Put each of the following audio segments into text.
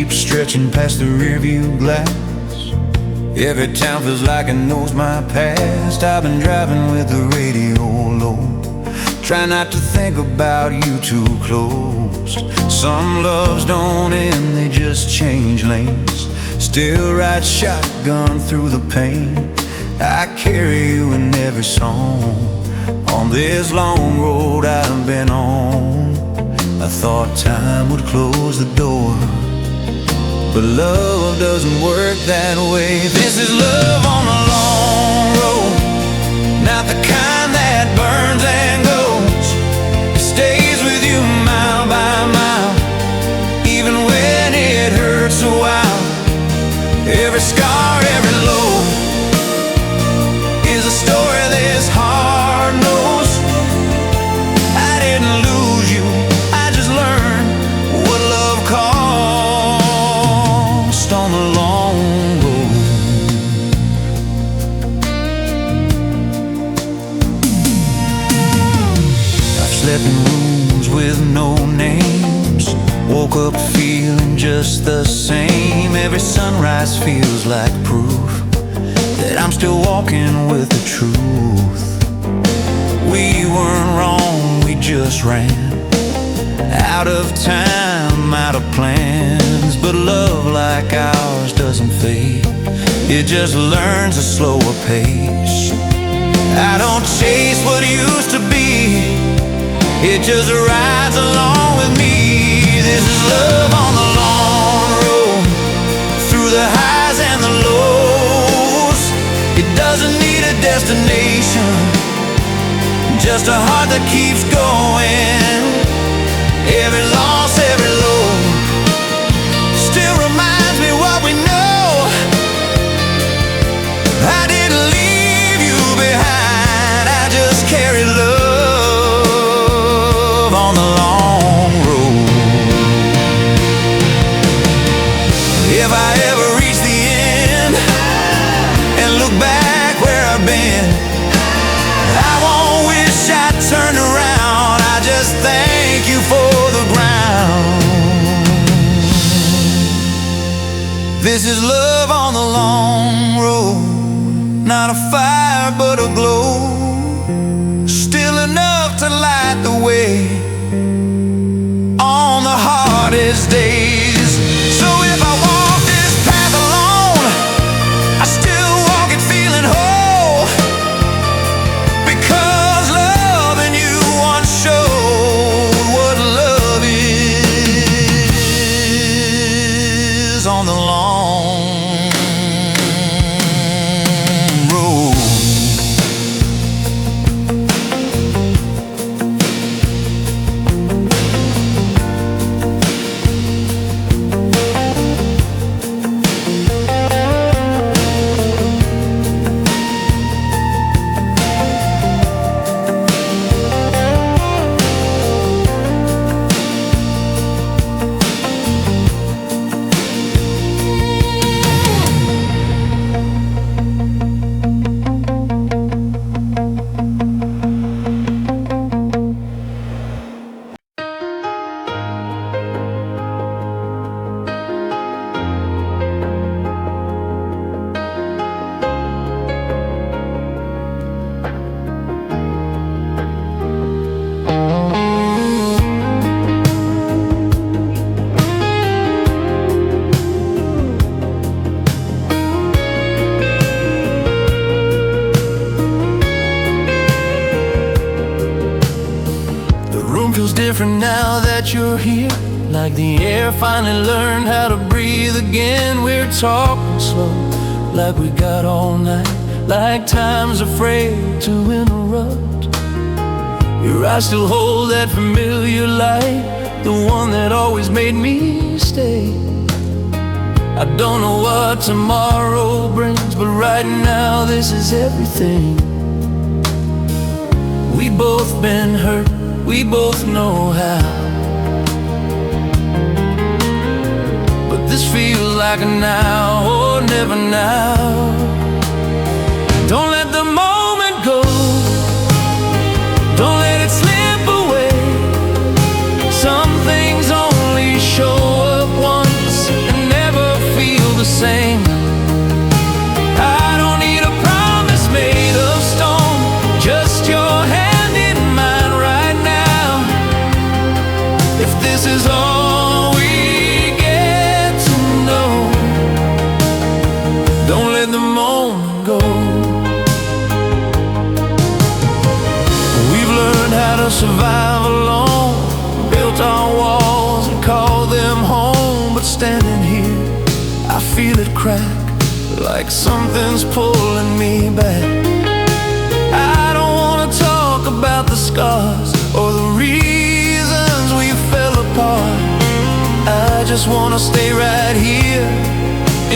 keeps stretching past the rearview glass. Every town feels like it knows my past. I've been driving with the radio low, try not to think about you too close. Some loves don't end, they just change lanes. Still ride shotgun through the pain. I carry you in every song. On this long road I've been on, I thought time would close the door, but love doesn't work that way. This is love on a long road, not the kind that burns and goes. It stays with you mile by mile, even when it hurts a while. Every scar, every low is a story this heart knows. I didn't lose you, I just learned what love cost on the long road. I've slept in rooms with no names, woke up feeling just the same. Every sunrise feels like proof that I'm still walking with the truth. We weren't wrong, we just ran out of time, out of plans. But love like ours doesn't fade, it just learns a slower pace. I don't chase what used to be, it just rides along with me. This is love on the long road, through the highs and the lows. It doesn't need a destination, just a heart that keeps going. Every loss, every low still reminds me what we know. I didn't leave you behind, I just carry love on the long road. If I ever reach the end and look back where I've been, I won't wish I turned around, I just thank you for the ground. This is love on the long road, not a fire but a glow, still enough to light the way on the hardest days. So if I walk this path alone, I still walk it feeling whole, because loving you once showed what love is on the long road. Different now that you're here, like the air finally learned how to breathe again. We're talking slow, like we got all night, like time's afraid to interrupt. Your eyes still hold that familiar light, the one that always made me stay. I don't know what tomorrow brings, but right now this is everything. We both been hurt, we both know how, but this feels like a now or never now. Don't let the moment go, don't let it slip away. Some things only show up once, and the moment go. We've learned how to survive alone, built our walls and called them home. But standing here, I feel it crack, like something's pulling me back. I don't wanna talk about the scars or the reasons we fell apart. I just wanna stay right here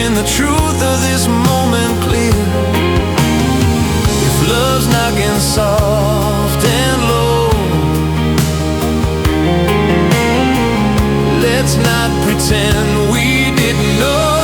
in the truth of this moment clear. If love's knocking soft and low, let's not pretend we didn't know.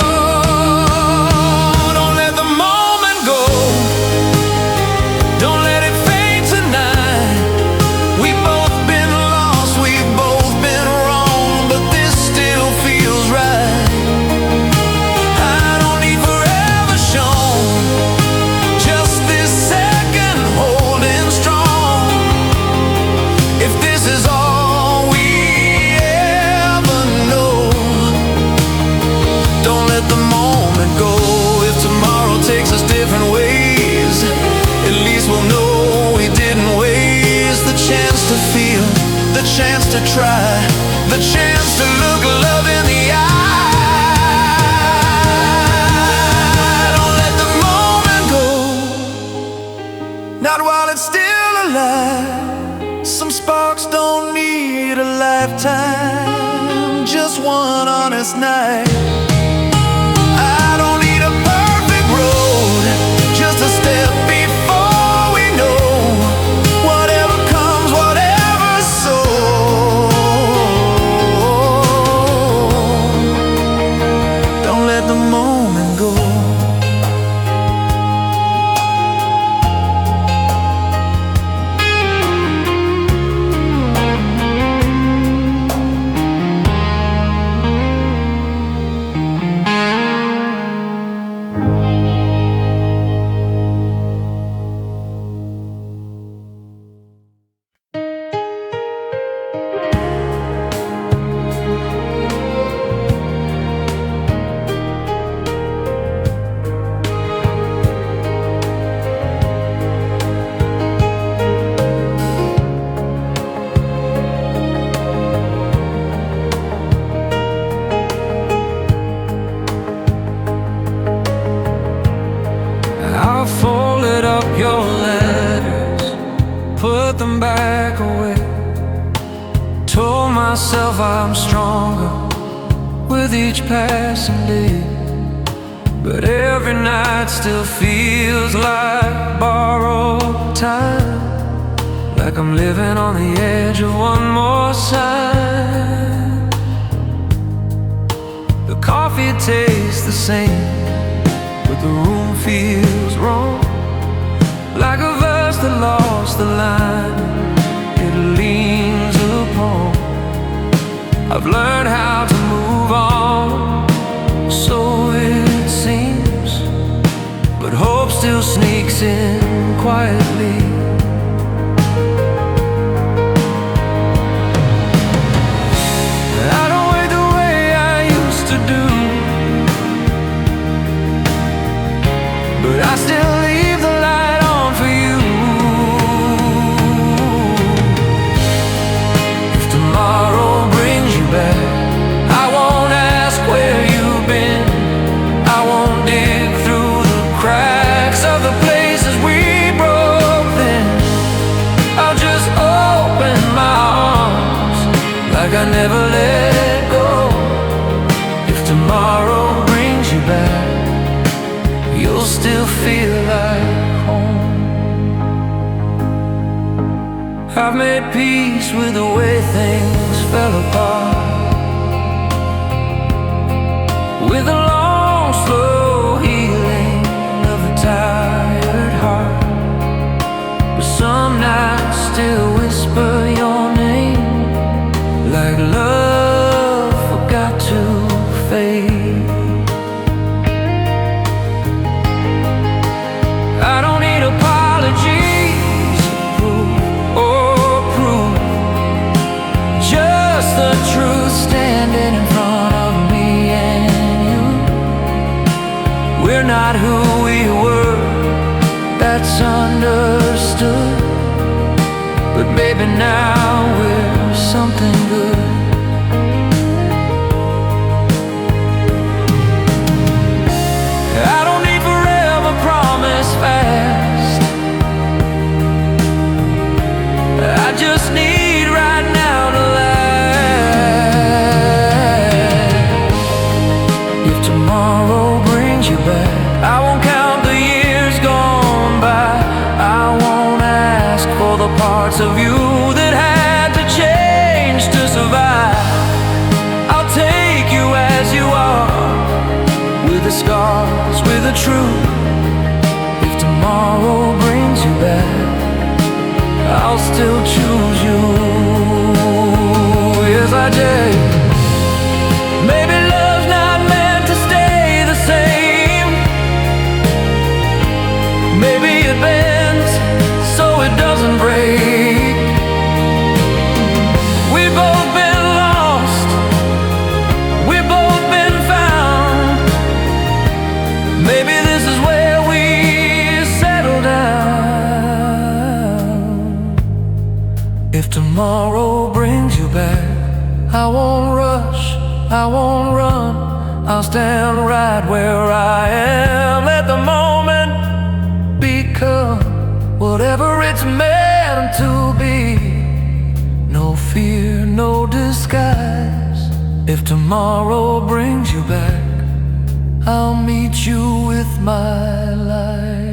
The chance to try, the chance to look love in the eye. Don't let the moment go, not while it's still alive. Some sparks don't need a lifetime, just one honest night. I don't need a perfect road, just a step before we know. Whatever comes, whatever's so. Don't let the moment go. Folded up your letters, put them back away. Told myself I'm stronger with each passing day, but every night still feels like borrowed time, like I'm living on the edge of one more sign. The coffee tastes the same, but the room feels wrong, like a verse that lost the line it leans upon. I've learned how to move on, so it seems, but hope still sneaks in quietly. I don't wait the way I used to do, but I still leave the light on for you. If tomorrow brings you back, I won't ask where you've been. I won't dig through the cracks of the places we broke then. I'll just open my arms like I never let go. If tomorrow brings you back, you'll still feel like home. I've made peace with the way things fell apart, with the long, slow healing of a tired heart. But some nights still whisper your name, like love forgot to fade. I don't need apologies or proof, just the truth standing in front of me and you. Baby, now we're something good. I don't need forever, promise fast. I just need right now to last. If tomorrow brings you back, I won't count the years gone by. I won't ask for the parts of you that had to change to survive. I'll take you as you are, with the scars, with the truth. If tomorrow brings you back, I'll still choose you. Yes, I did. Maybe love's not meant to stay the same. Maybe it bends so it doesn't break. We've both been lost, we've both been found. Maybe this is where we settle down. If tomorrow brings you back, I won't rush, I won't run. I'll stand right where I am. Let the moment become whatever it's meant to be. No fear, no disguise. If tomorrow brings you back, I'll meet you with my life.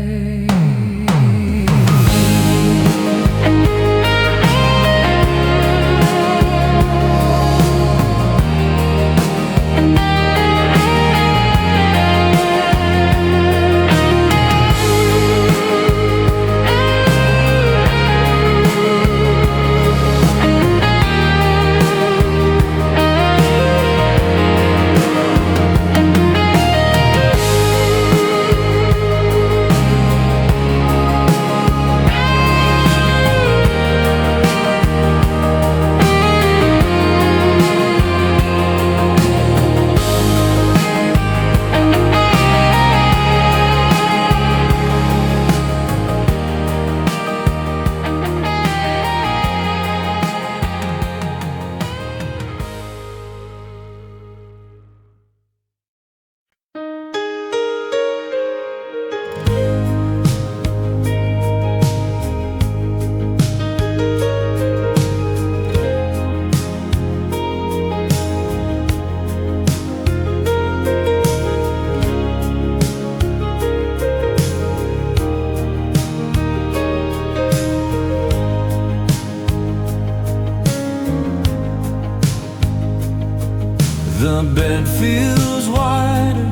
The bed feels wider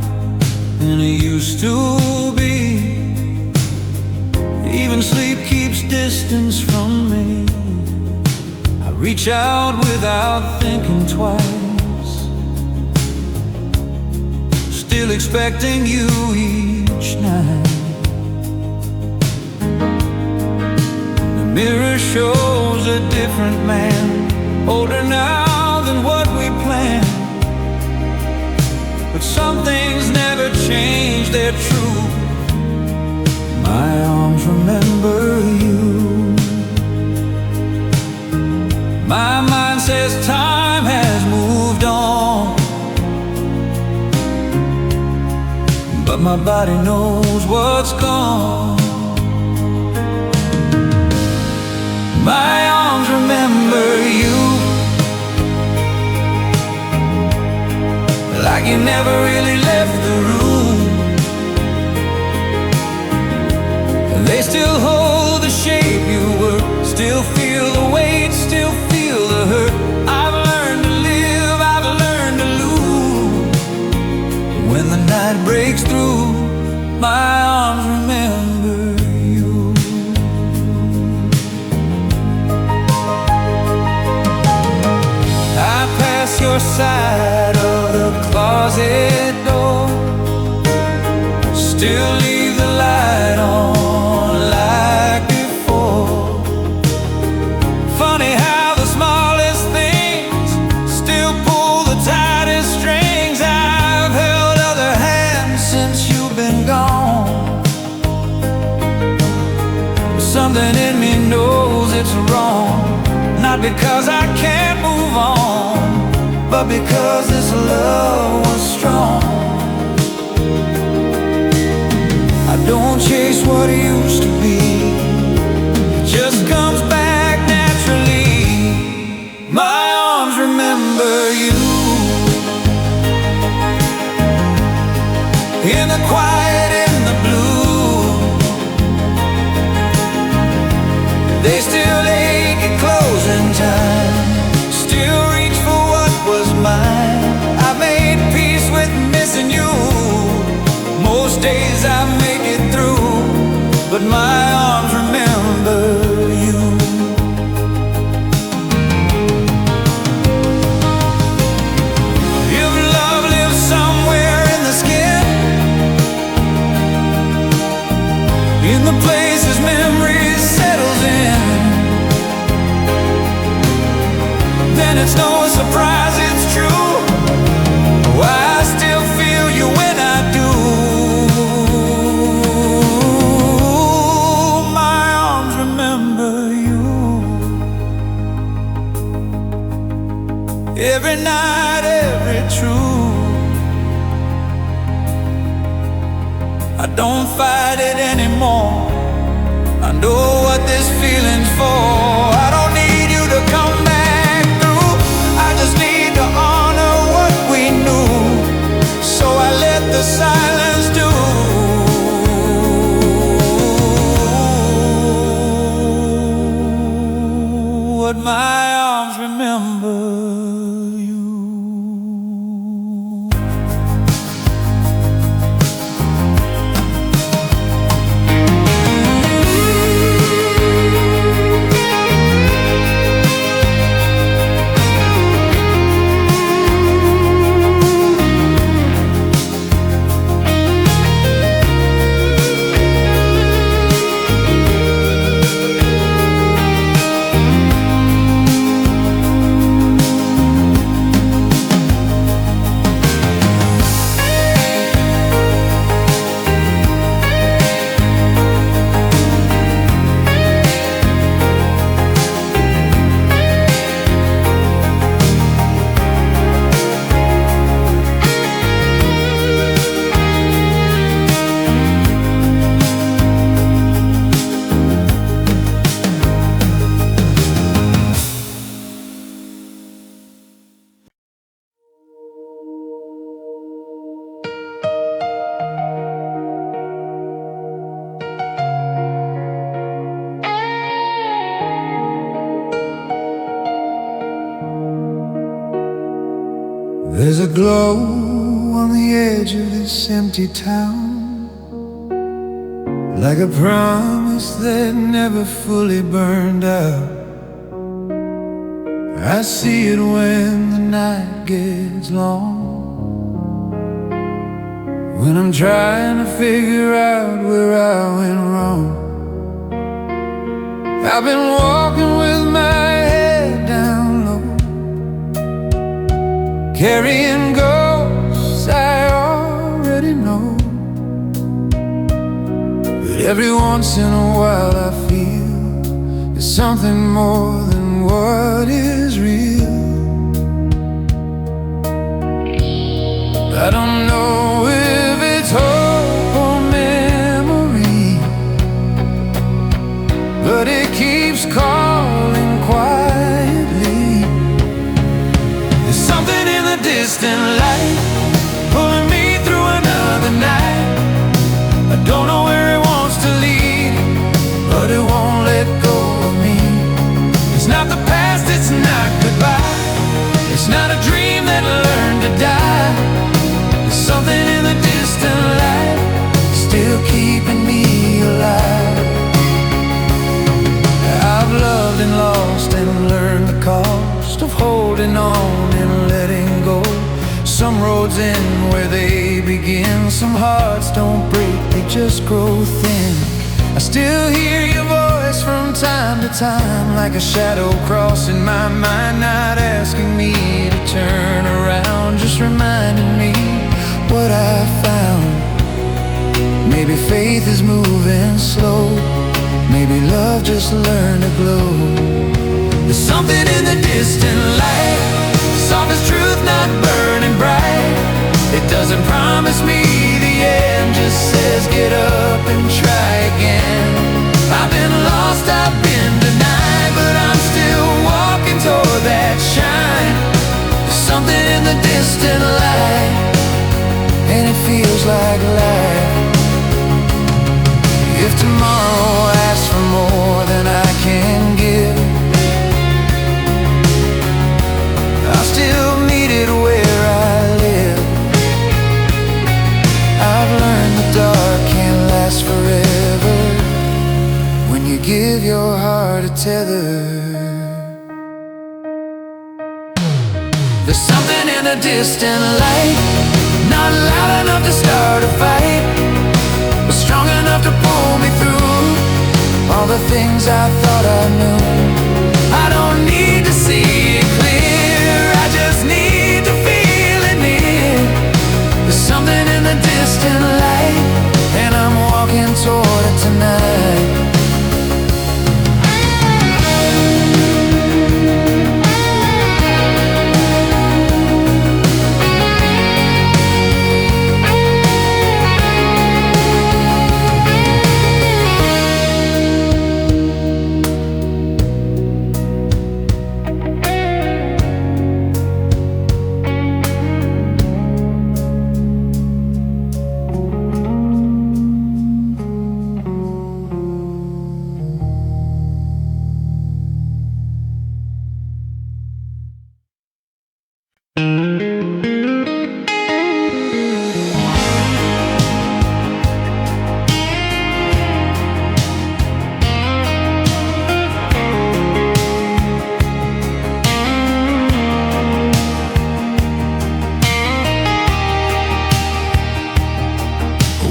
than it used to be. Even sleep keeps distance from me. I reach out without thinking twice, still expecting you each night. The mirror shows a different man, older now than what we planned. But some things never change, they're true. My arms remember you. My mind says time has moved on, but my body knows what's gone. My arms remember you, like you never really left the room. They still hold the shape you were, still feel the weight, still feel the hurt. I've learned to live, I've learned to lose. When the night breaks through, my arms remember you. I pass your side of the closet door, still leave the light on like before. Funny how the smallest things still pull the tightest strings. I've held other hands since you've been gone, but something in me knows it's wrong. Not because I can't move on, but because this love was strong. I don't chase what used to be, it just comes back naturally. My arms remember you in the quiet, in the blue. They still ache at closing time, still reach for what was mine. I made peace with missing you. Most days I make it through, but my arms remember you. If love lives somewhere in the skin, in the places memories settles in, then it's no surprise it's true. Why I still feel you when I do. My arms remember you. Every night, every truth. I don't fight it anymore. I know what this feeling's for. I don't need you to come back through. I just need to honor what we knew. So I let the silence do. What my arms remember you. There's a glow on the edge of this empty town, like a promise that never fully burned out. I see it when the night gets long, when I'm trying to figure out where I went wrong. I've been walking with my head down low, carrying ghosts I already know. But every once in a while I feel there's something more than what is real. I don't know if it's hope or memory, but it keeps calling quietly. There's something in the distant light pulling me through another night. I don't know where it wants to lead, but it won't let go of me. It's not the past, it's not goodbye. It's not a dream that learned to die. There's something in the distant light still keeping me alive. I've loved and lost and learned the cost of holding on and letting go. Some roads end where they begin. Some hearts don't break, they just grow thin. I still hear your voice from time to time, like a shadow crossing my mind, not asking me to turn around, just reminding me what I found. Maybe faith is moving slow, maybe love just learned to glow. distant light. Soft as truth, not burning bright. It doesn't promise me the end, just says get up and try again. I've been lost, I've been denied, but I'm still walking toward that shine. There's something in the distant light, and it feels like life. If tomorrow asks for more than I can give, I'll still meet it where I live. I've learned the dark can't last forever when you give your heart a tether. There's something in the distant light, not loud enough to start a fight, but strong enough to pull me through all the things I thought I knew. I don't need to see it clear, I just need to feel it near. There's something in the distant light, and I'm walking toward it tonight.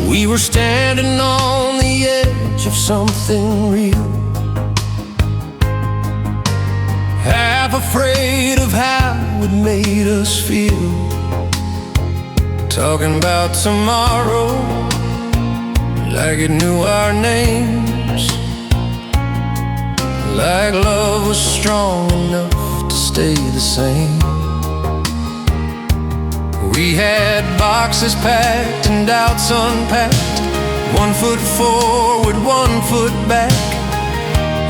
We were standing on the edge of something real, half afraid of how it made us feel, talking about tomorrow like it knew our names, like love was strong enough to stay the same. We had boxes packed and doubts unpacked, 1 foot forward, 1 foot back.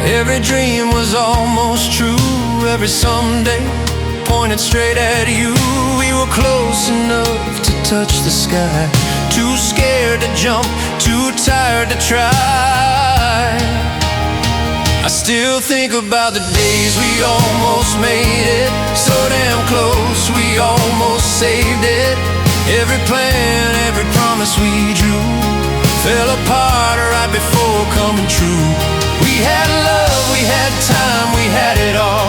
Every dream was almost true, every someday pointed straight at you. We were close enough to touch the sky, too scared to jump, too tired to try. I still think about the days we almost made it, so damn close, we almost saved it. Every plan, every promise we drew fell apart right before coming true. We had love, we had time, we had it all,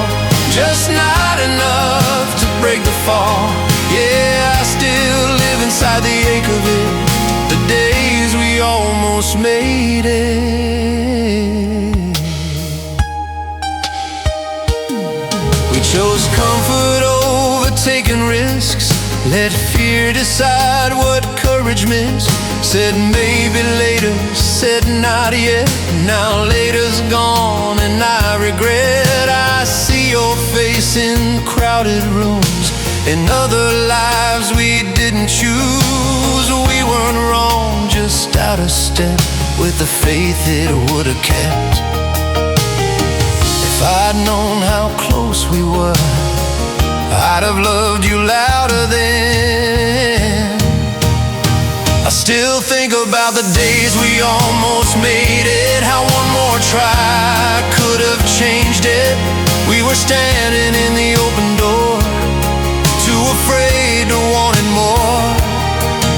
just not enough to break the fall. Yeah, I still live inside the ache of it, the days we almost made it. We chose comfort over taking risks, let fear decide what courage missed. Said maybe later, said not yet. Now later's gone and I regret. I see your face in crowded rooms, in other lives we didn't choose. We weren't wrong, just out of step with the faith it would've kept. If I'd known how close we were, I'd have loved you louder then. I still think about the days we almost made it, how one more try could have changed it. We were standing in the open door, too afraid to want it more.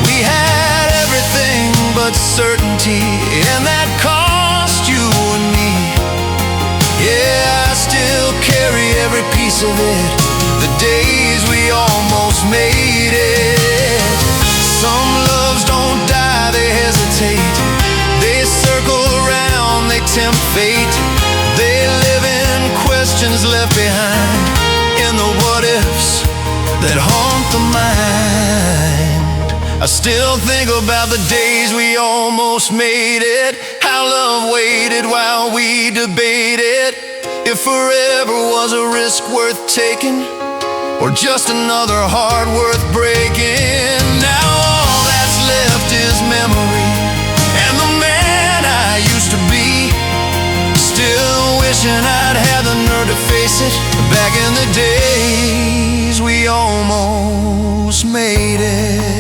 We had everything but certainty, and that cost you and me. Yeah, I still carry every piece of it, the days we almost made it. Some loves don't die, they hesitate, they circle around, they tempt fate. They live in questions left behind, in the what-ifs that haunt the mind. I still think about the days we almost made it, how love waited while we debated If forever was a risk worth taking, or just another heart worth breaking. Now all that's left is memory, and the man I used to be. Still wishing I'd had the nerve to face it. Back in the days we almost made it.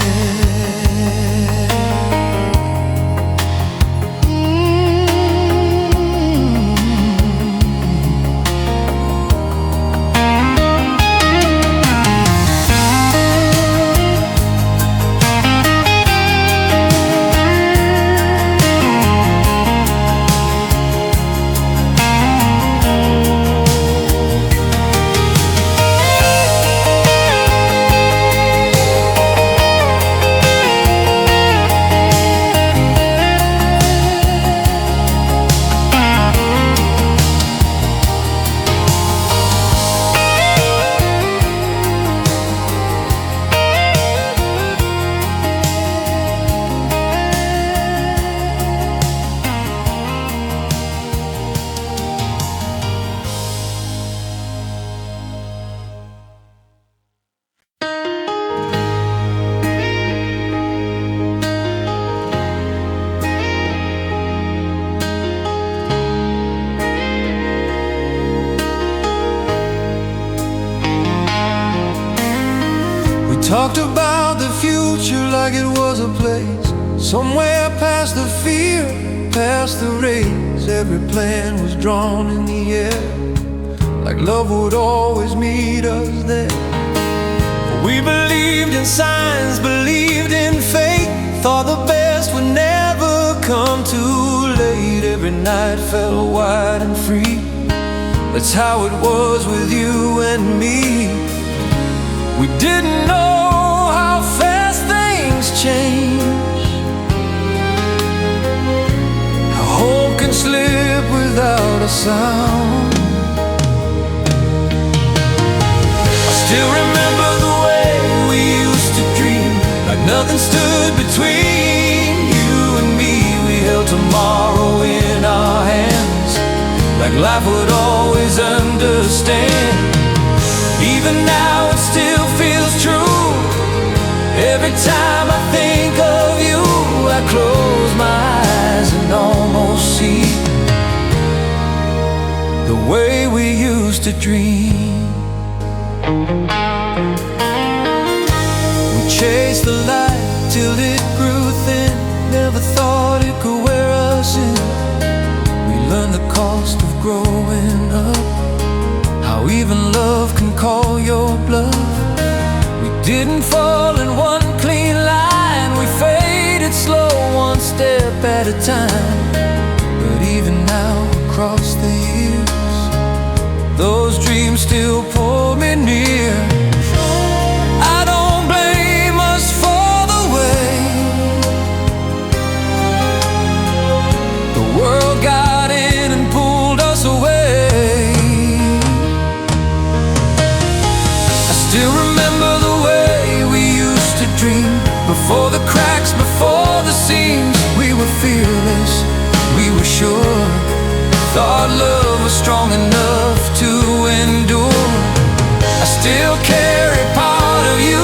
Talked about the future like it was a place somewhere past the fear, past the race. Every plan was drawn in the air, like love would always meet us there. We believed in signs, believed in fate, thought the best would never come too late. Every night felt wide and free. That's how it was with you and me. We didn't know how fast things change, how hope can slip without a sound. I still remember the way we used to dream, like nothing stood between you and me. We held tomorrow in our hands, like life would always understand. Even now it still feels true. Every time I think of you, I close my eyes and almost see the way we used to dream. We chased the light till it grew thin, never thought it could wear us in. We learned the cost of growing up, how even love can call your bluff. We didn't fall in one clean line, we faded slow, one step at a time. But even now, across the years, those dreams still pull me near. I don't blame us for the way the world got in and pulled us away. Still remember the way we used to dream, before the cracks, before the seams. We were fearless, we were sure, thought love was strong enough to endure. I still carry part of you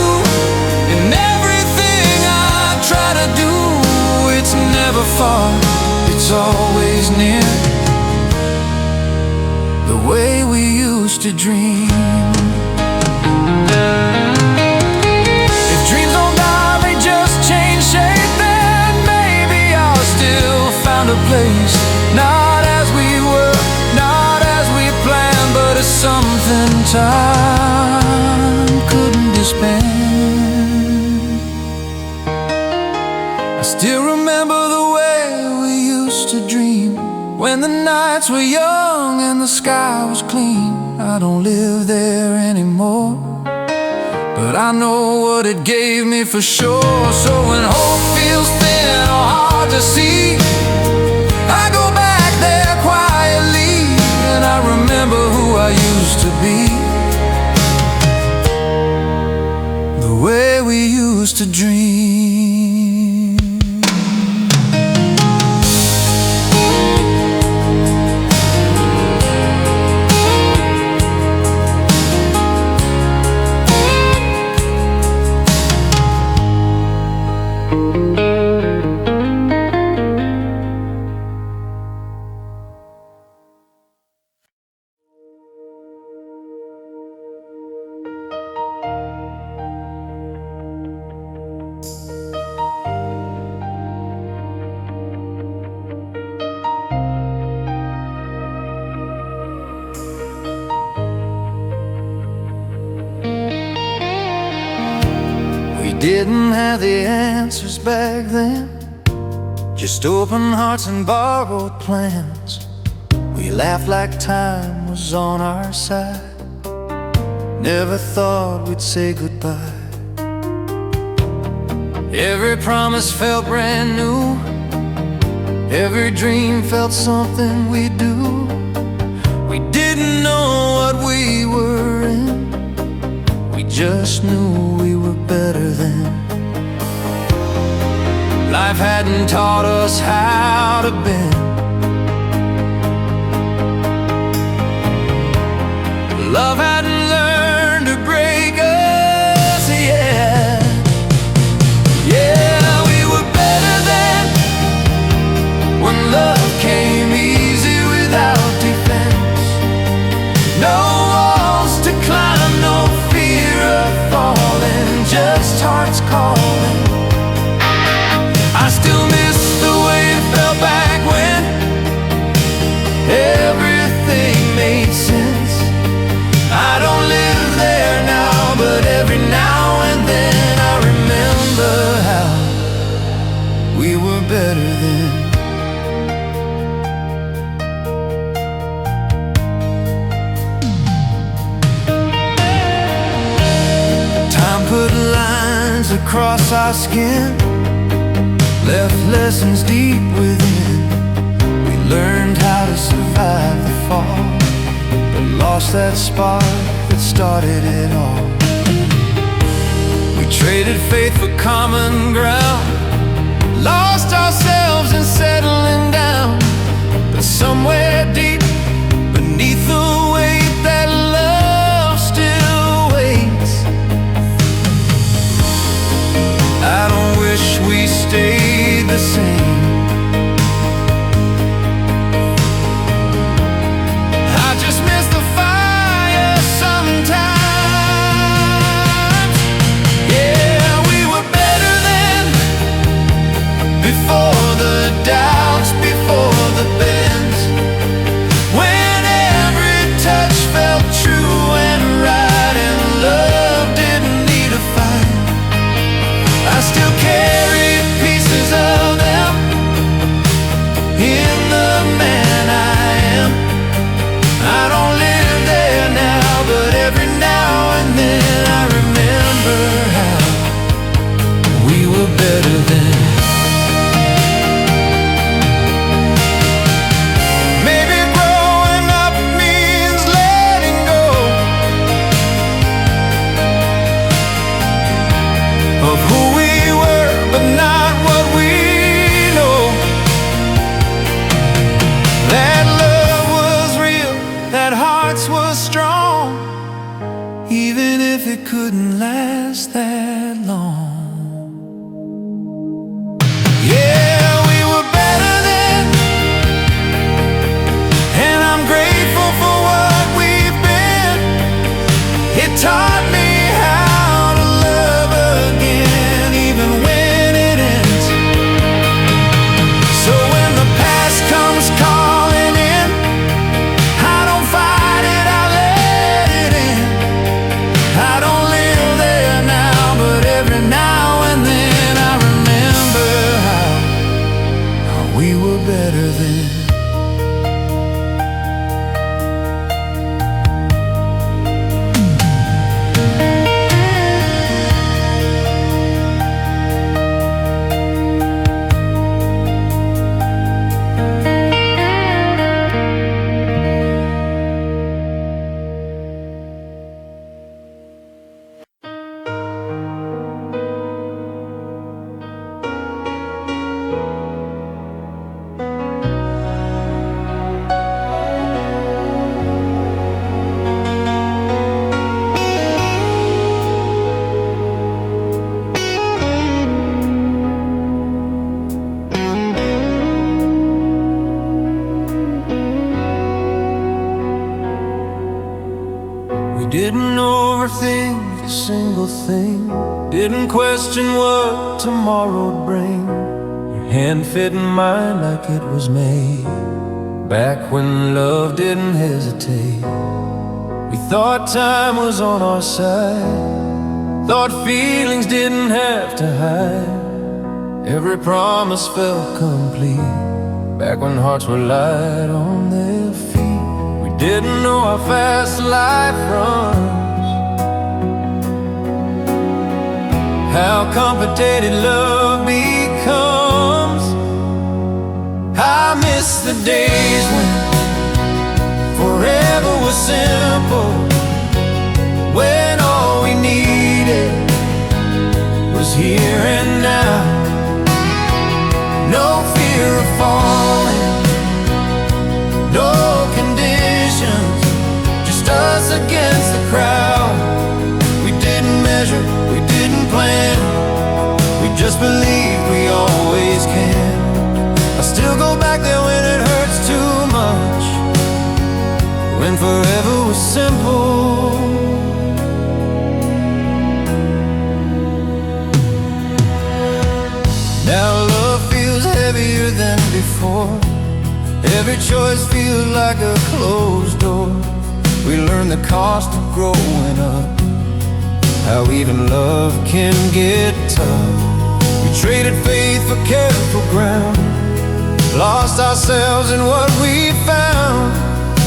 in everything I try to do. It's never far, it's always near, the way we used to dream. If dreams don't die, they just change shape, then maybe I'll still find a place. Not as we were, not as we planned, but as something time couldn't disband. I still remember the way we used to dream, when the nights were young and the sky was clean. I don't live there anymore, but I know what it gave me for sure. So when hope feels thin or hard to see, I go back there quietly, and I remember who I used to be, the way we used to dream. didn't have the answers back then, just open hearts and borrowed plans. We laughed like time was on our side, never thought we'd say goodbye. Every promise felt brand new, every dream felt something we'd do. We didn't know what we were in, we just knew we were better then. Life hadn't taught us how to bend, love hadn't learned to break us yet. Yeah, we were better then, when love came easy without defense. No walls to climb, no fear of falling, just hearts calling. I still miss the way it felt back when everything made sense. I don't live there now, but every now and then I remember how we were better then. Time put lines across our skin, left lessons deep within. We learned how to survive the fall, but lost that spark that started it all. We traded faith for common ground, lost ourselves in settling down. But somewhere deep beneath the weight, that love still waits. I don't wish we stayed the same, I just miss the fire sometimes. Yeah, we were better then, before the doubts, before the bends, when every touch felt true and right, and love didn't need a fight. I still carry pieces of them in the man I am. I don't live there now, but every now and then I remember how we were better then. Maybe growing up means letting go of who we were, but not what we know. That love was real, that hearts were strong, even if it couldn't last that long. Yeah, we were better then, and I'm grateful for what we've been. It taught me how to love again, even when it ends. So when the past comes calling in, I don't fight it, I let it in. I don't live there now, but every now and then I remember how we were better then. Didn't overthink a single thing, didn't question what tomorrow'd bring. Your hand fit in mine like it was made, back when love didn't hesitate. We thought time was on our side, Thought feelings didn't have to hide. Every promise felt complete. Back when hearts were light on their feet. We didn't know how fast life runs, how complicated love becomes. I miss the days when forever was simple, when all we needed was here and now. No fear of falling, no conditions, just us against the crowd. We didn't measure, we didn't plan, we just believed we always can. I still go back there when it hurts too much, when forever was simple. Now love feels heavier than before. Every choice feels like a closed door. We learn the cost of growing up, how even love can get tough. We traded faith for careful ground, lost ourselves in what we found.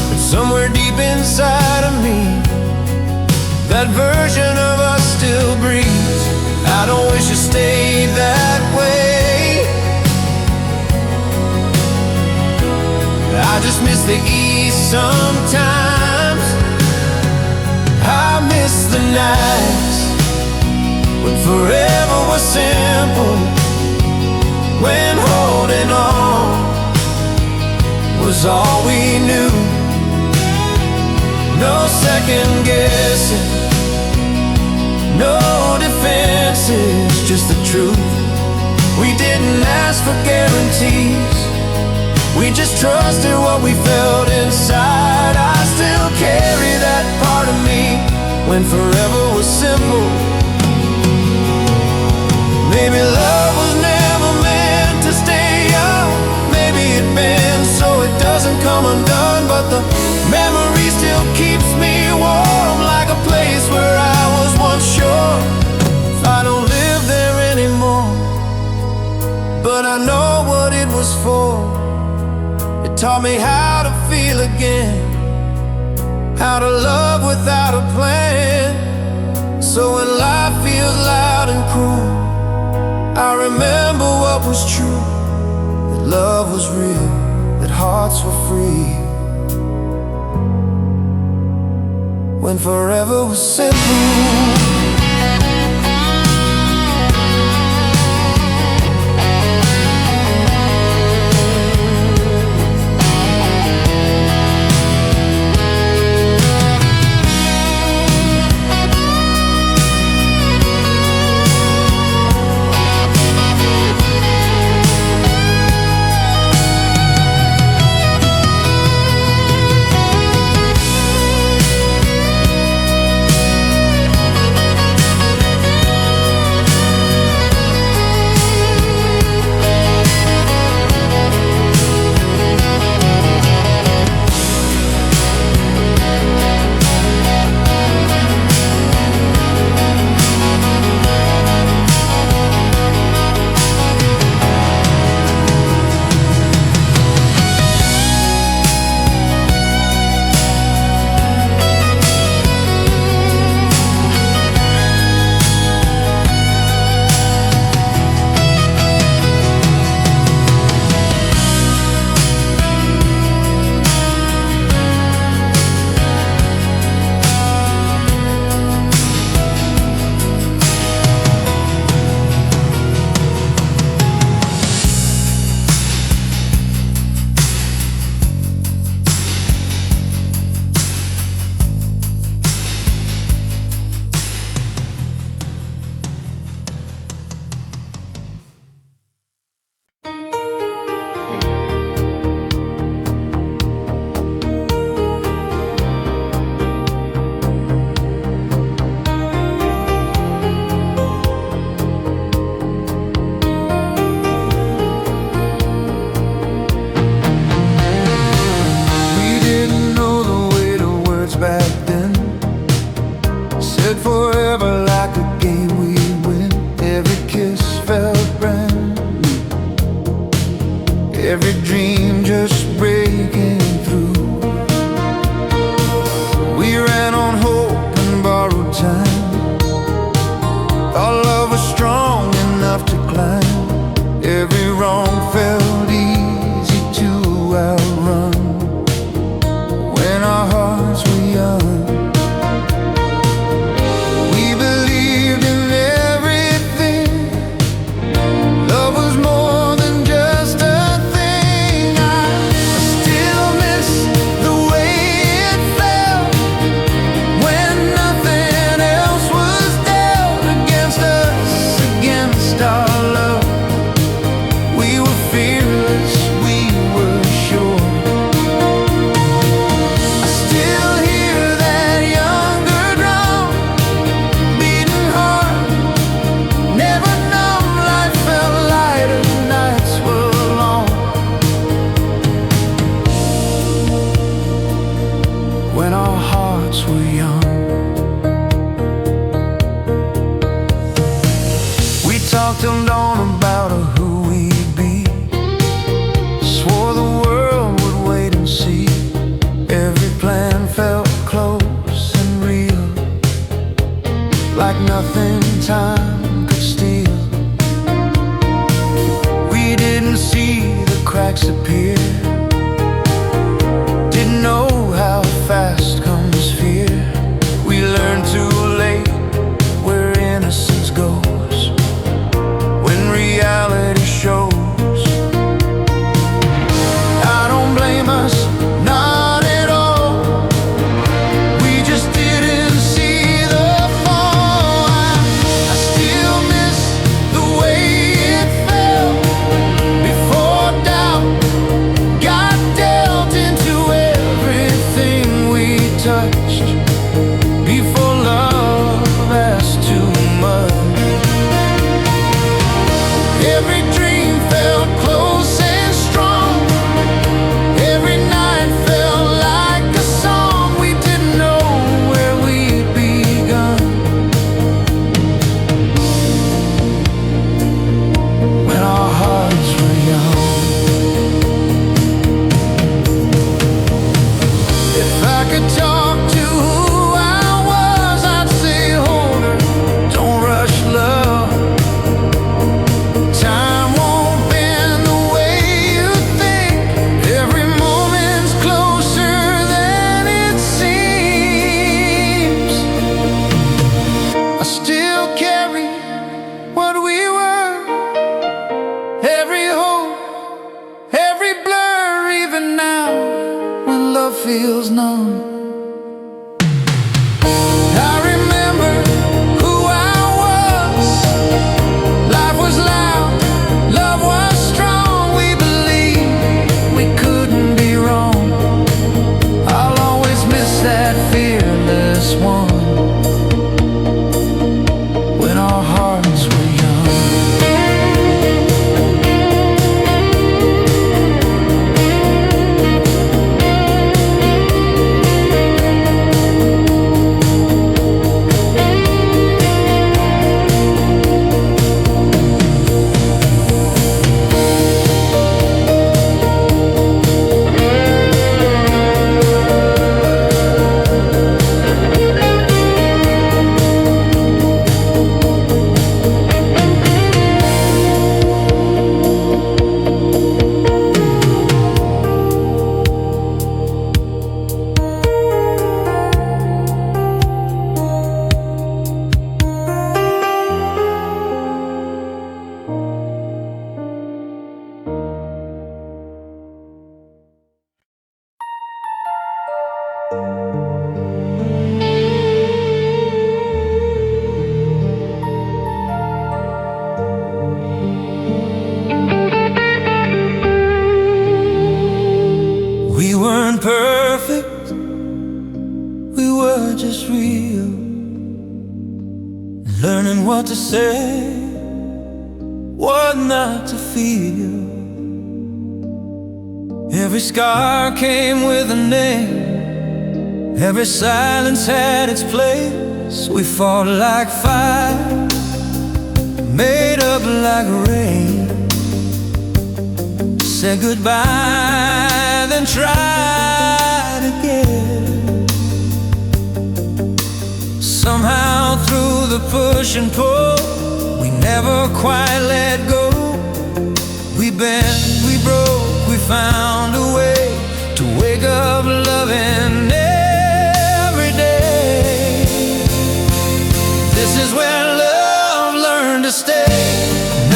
But somewhere deep inside of me, that version of us still breathes. I don't wish it stayed that way. I just miss the east sometimes. I miss the nights when forever was simple, when holding on was all we knew. No second guessing, no defenses, just the truth. We didn't ask for guarantees, we just trusted what we felt inside. I still carry that part of me, when forever was simple. Maybe love was never meant to stay young, maybe it been so it doesn't come undone. But the memory still keeps me warm, like a place where I was once sure. I don't live there anymore, but I know what it was for. It taught me how to feel again, how to love without a plan. So when life feels loud and cruel, I remember what was true, that love was real, that hearts were free, when forever was simple. feels numb. I remember who I was. Life was loud, love was strong. We believed we couldn't be wrong. I'll always miss that fearless one, when our hearts were young. We weren't perfect, we were just real, learning what to say, what not to feel. Every scar came with a name, every silence had its place. We fought like fire, made up like rain, said goodbye, then tried again. Somehow through the push and pull, we never quite let go. We bent, we broke, we found a way to wake up loving every day. This is where love learned to stay,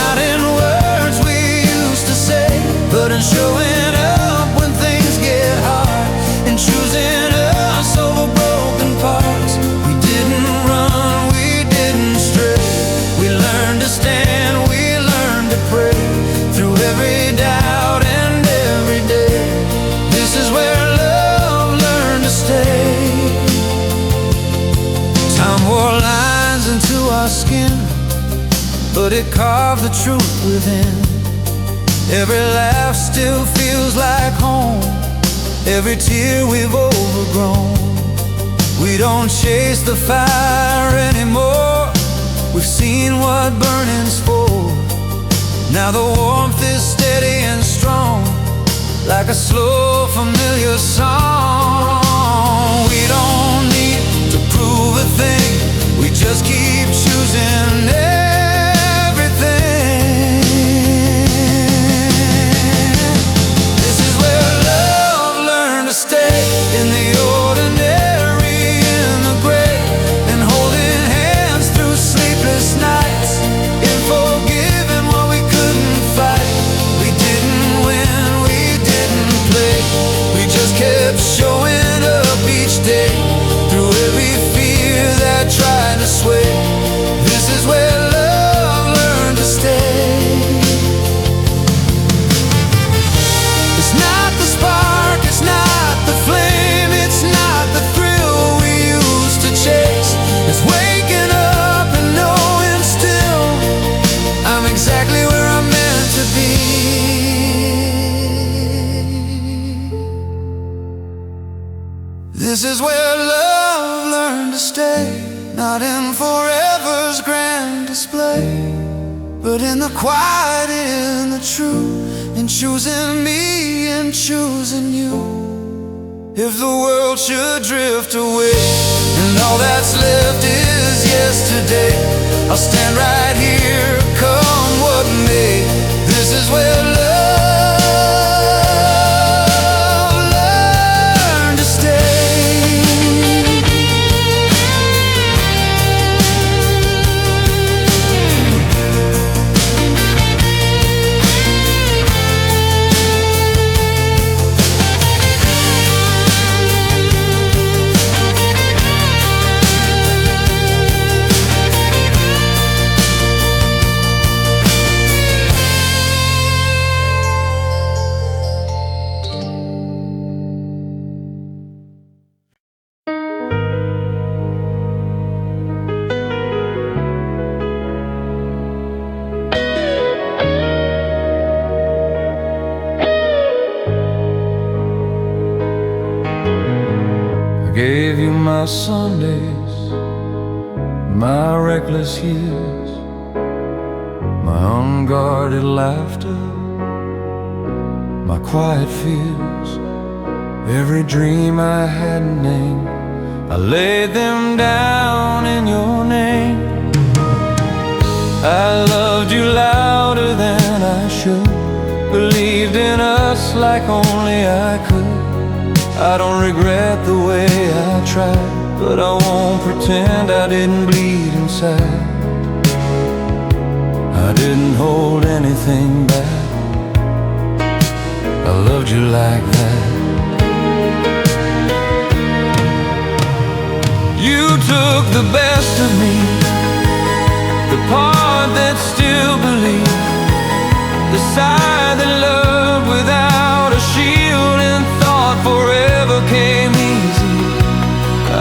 not in words we used to say, but in showing up when things get hard, and choosing us over broken parts. We didn't run, we didn't stray. We learned to stand, we learned to pray, through every doubt and every day. This is where love learned to stay. Time wore lines into our skin, but it carved the truth within. Every laugh still feels like home, every tear we've overgrown. We don't chase the fire anymore, we've seen what burning's for. Now the warmth is steady and strong, like a slow familiar song. We don't need to prove a thing, we just keep choosing everything. This is where love learned to stay, in the ordinary, in the gray, and holding hands through sleepless nights, in forgiving what we couldn't fight. We didn't win, we didn't play, we just kept showing up each day, through every fear that tried to sway. This is where love learned to stay. It's not the spark, it's not the flame, it's not the thrill we used to chase. It's waking up and knowing still I'm exactly where I'm meant to be. This is where love learned to stay, not in forever's grand display, but in the quiet, in the true, in choosing me and choosing you. If the world should drift away, and all that's left is yesterday, I'll stand right here, come what may. This is where love learned to stay. gave you my Sundays, my reckless years, my unguarded laughter, my quiet fears. Every dream I hadn't named, I laid them down in your name. I loved you louder than I should, believed in us like only I could. I don't regret the way I tried, but I won't pretend I didn't bleed inside. I didn't hold anything back, I loved you like that. You took the best of me, the part that still believed, the side that loved without a shield and thought forever came easy.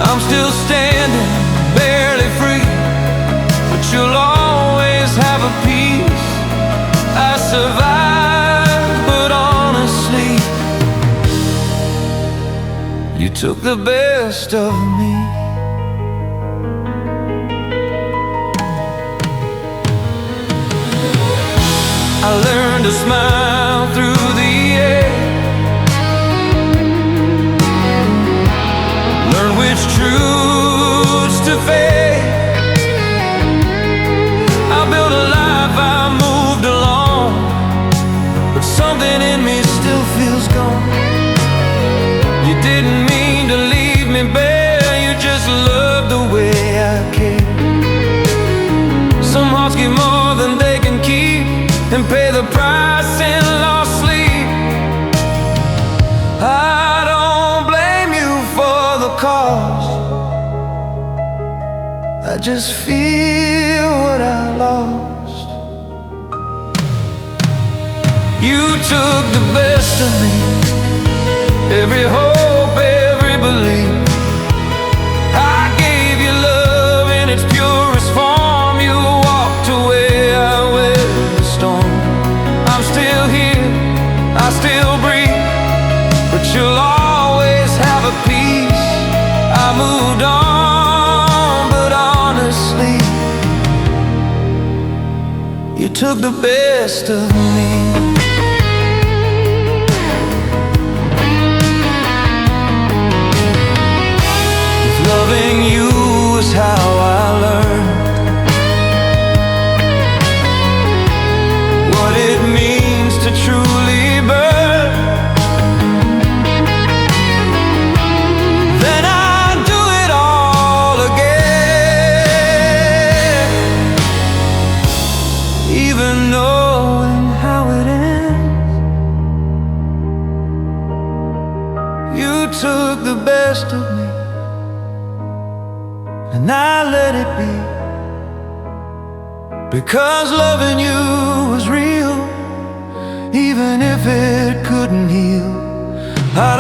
I'm still standing, barely free, but you'll always have a piece. I survived, but honestly, you took the best of me. I learned to smile through the air, learn which truths to face. I built a life, I moved along, but something in me still feels gone. You didn't mean to leave me bare, you just loved the way I care. Some hearts give more than they can keep and pay the price in lost sleep. I don't blame you for the cost, I just feel what I lost. You took the best of me, every hope, every belief. I gave you love in its purest form. You walked away, I weathered the storm. I'm still here, I still breathe, but you'll always have a piece. I moved on, but honestly, you took the best of me. If loving you is how I learned what it means to truly burn, then I'd do it all again, even knowing how it ends. You took the best of me, and I let it be, because loving you was real, even if it couldn't heal. I